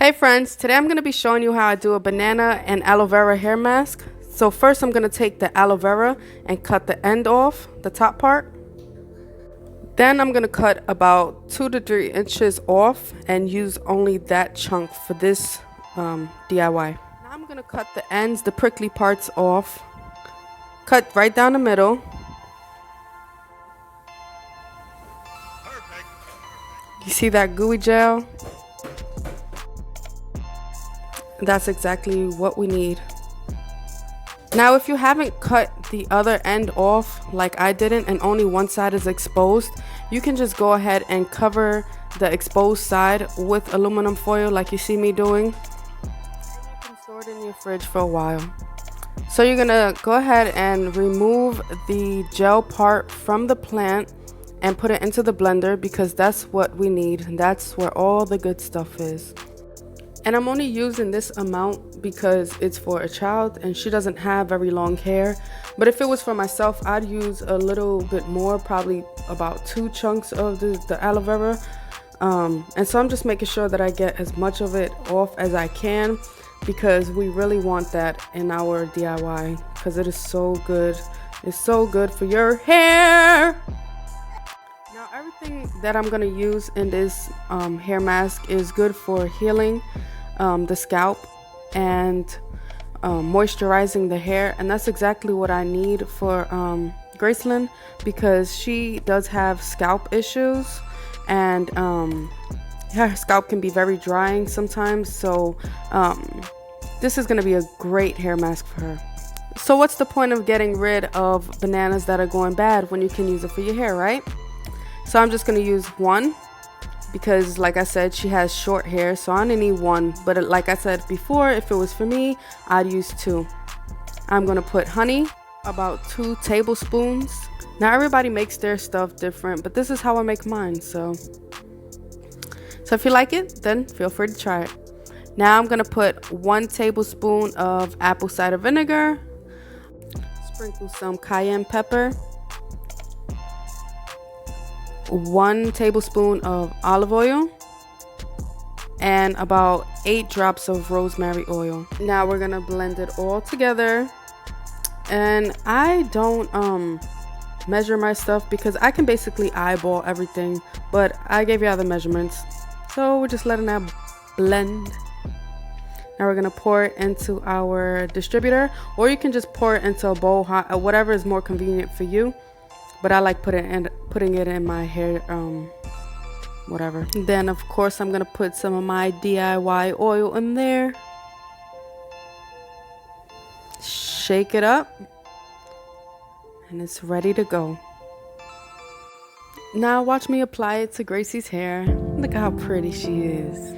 Hey friends, today I'm going to be showing you how I do a banana and aloe vera hair mask. So first I'm going to take the aloe vera and cut the end off, the top part. Then I'm going to cut about 2 to 3 inches off and use only that chunk for this DIY. Now I'm going to cut the ends, the prickly parts off. Cut right down the middle. You see that gooey gel? That's exactly what we need. Now if you haven't cut the other end off like I didn't and only one side is exposed, you can just go ahead and cover the exposed side with aluminum foil like you see me doing. You can store it in your fridge for a while. So you're gonna go ahead and remove the gel part from the plant and put it into the blender because that's what we need. That's where all the good stuff is. And I'm only using this amount because it's for a child and she doesn't have very long hair. But if it was for myself, I'd use a little bit more, probably about 2 chunks of the aloe vera. And so I'm just making sure that I get as much of it off as I can because we really want that in our DIY because it is so good. It's so good for your hair. Now everything that I'm going to use in this hair mask is good for healing the scalp and moisturizing the hair, and that's exactly what I need for Gracelyn because she does have scalp issues and her scalp can be very drying sometimes, so this is going to be a great hair mask for her. So what's the point of getting rid of bananas that are going bad when you can use it for your hair, right? So I'm just going to use one because like I said, she has short hair, so I only need one. But like I said before, if it was for me, I'd use 2. I'm going to put honey, about 2 tablespoons. Now everybody makes their stuff different, but this is how I make mine. So if you like it, then feel free to try it. Now I'm going to put 1 tablespoon of apple cider vinegar, sprinkle some cayenne pepper, 1 tablespoon of olive oil, and about 8 drops of rosemary oil. Now we're gonna blend it all together, and I don't measure my stuff because I can basically eyeball everything, but I gave you all the measurements, so we're just letting that blend. Now we're gonna pour it into our distributor, or you can just pour it into a bowl, whatever is more convenient for you. But I like putting it in my hair, whatever. Then of course I'm gonna put some of my DIY oil in there. Shake it up, and it's ready to go. Now watch me apply it to Gracie's hair. Look how pretty she is.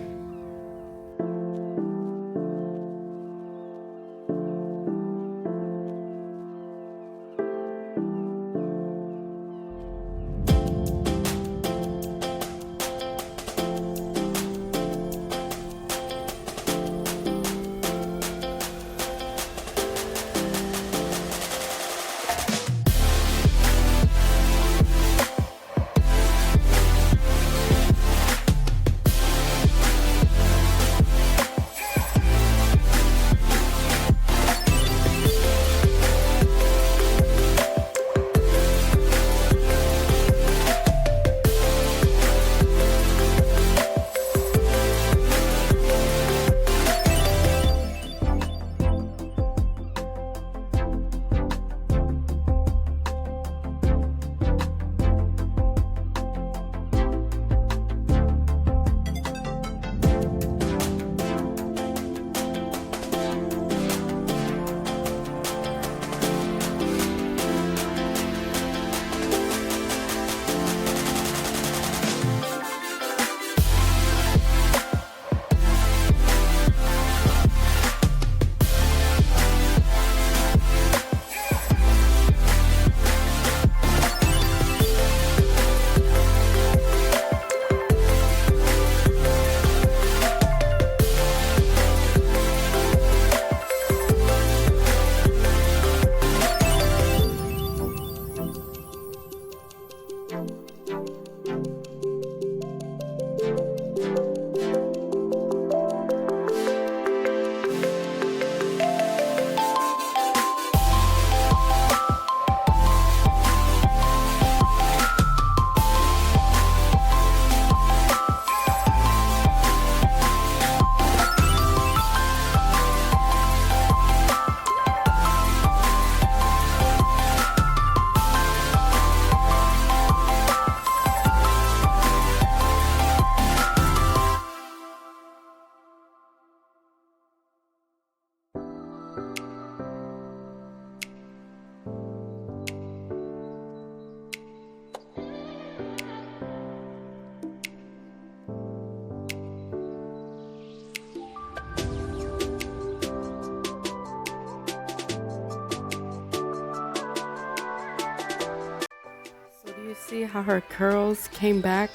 you see how her curls came back?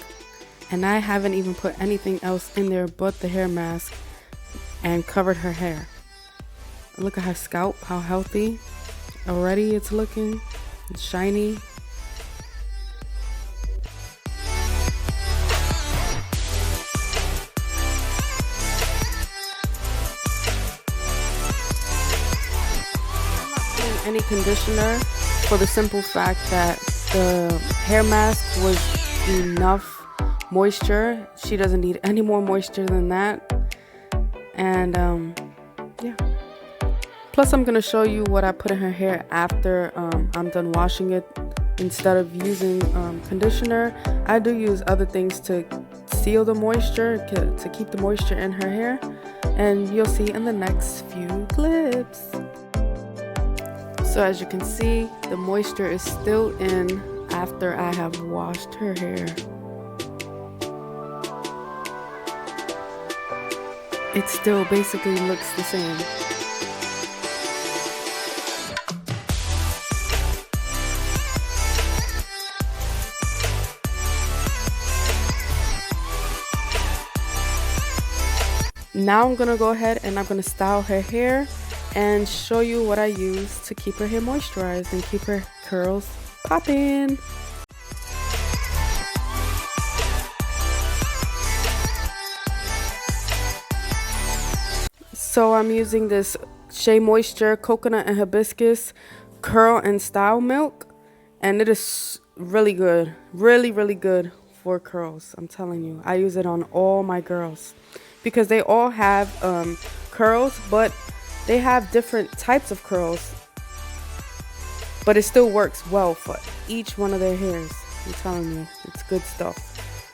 And I haven't even put anything else in there but the hair mask and covered her hair. Look at her scalp, how healthy already it's looking. It's shiny. Any conditioner for the simple fact that the hair mask was enough moisture. She doesn't need any more moisture than that. And yeah. Plus I'm gonna show you what I put in her hair after I'm done washing it. Instead of using conditioner, I do use other things to seal the moisture, to keep the moisture in her hair. And you'll see in the next few clips. So as you can see, the moisture is still in after I have washed her hair. It still basically looks the same. Now I'm gonna go ahead and I'm gonna style her hair and show you what I use to keep her hair moisturized and keep her curls popping. So I'm using this Shea Moisture Coconut and Hibiscus Curl and Style Milk, and it is really good, really good for curls. I'm telling you, I use it on all my girls because they all have curls, but they have different types of curls, but it still works well for each one of their hairs. I'm telling you, it's good stuff.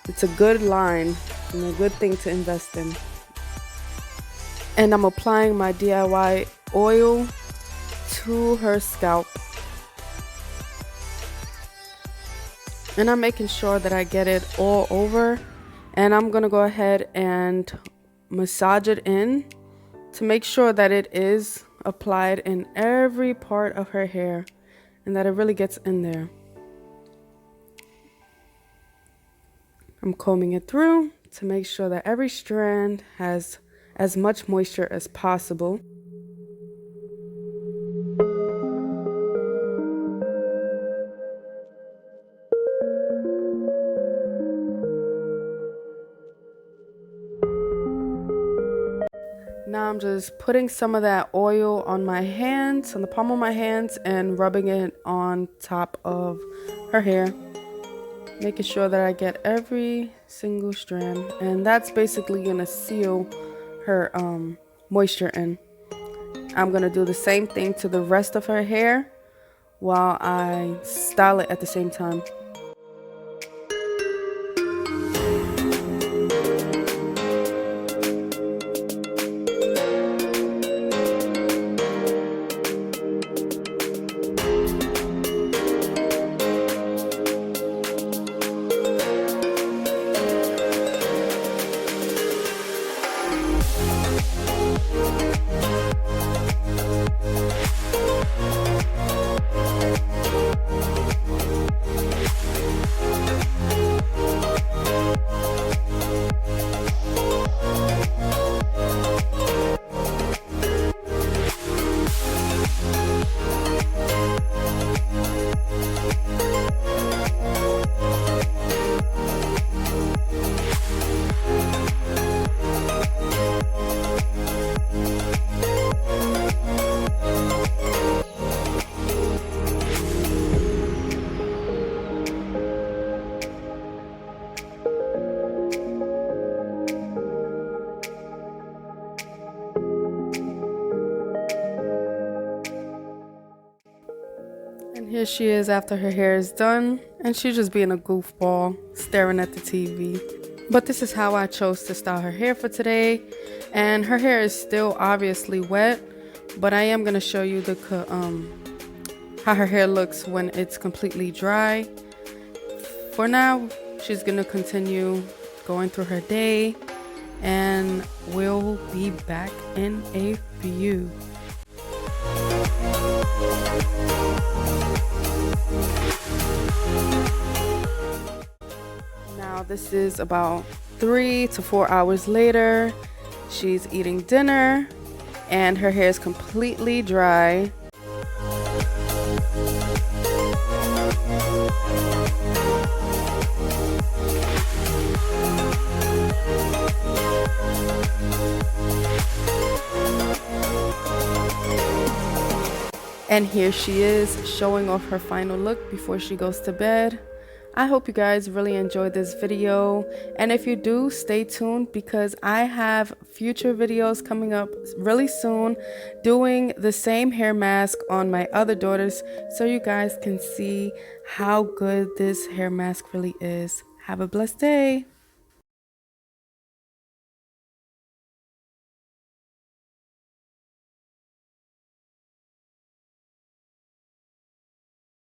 It's a good line and a good thing to invest in. And I'm applying my DIY oil to her scalp. And I'm making sure that I get it all over. And I'm gonna go ahead and massage it in to make sure that it is applied in every part of her hair and that it really gets in there. I'm combing it through to make sure that every strand has as much moisture as possible. Now I'm just putting some of that oil on my hands, on the palm of my hands, and rubbing it on top of her hair, making sure that I get every single strand. And that's basically gonna seal her moisture in. I'm gonna do the same thing to the rest of her hair while I style it at the same time. Here she is after her hair is done, and she's just being a goofball, staring at the TV. But this is how I chose to style her hair for today, and her hair is still obviously wet, but I am going to show you the how her hair looks when it's completely dry. For now, she's going to continue going through her day, and we'll be back in a few. This is about 3 to 4 hours later. She's eating dinner and her hair is completely dry. And here she is showing off her final look before she goes to bed. I hope you guys really enjoyed this video, and if you do, stay tuned because I have future videos coming up really soon doing the same hair mask on my other daughters so you guys can see how good this hair mask really is. Have a blessed day.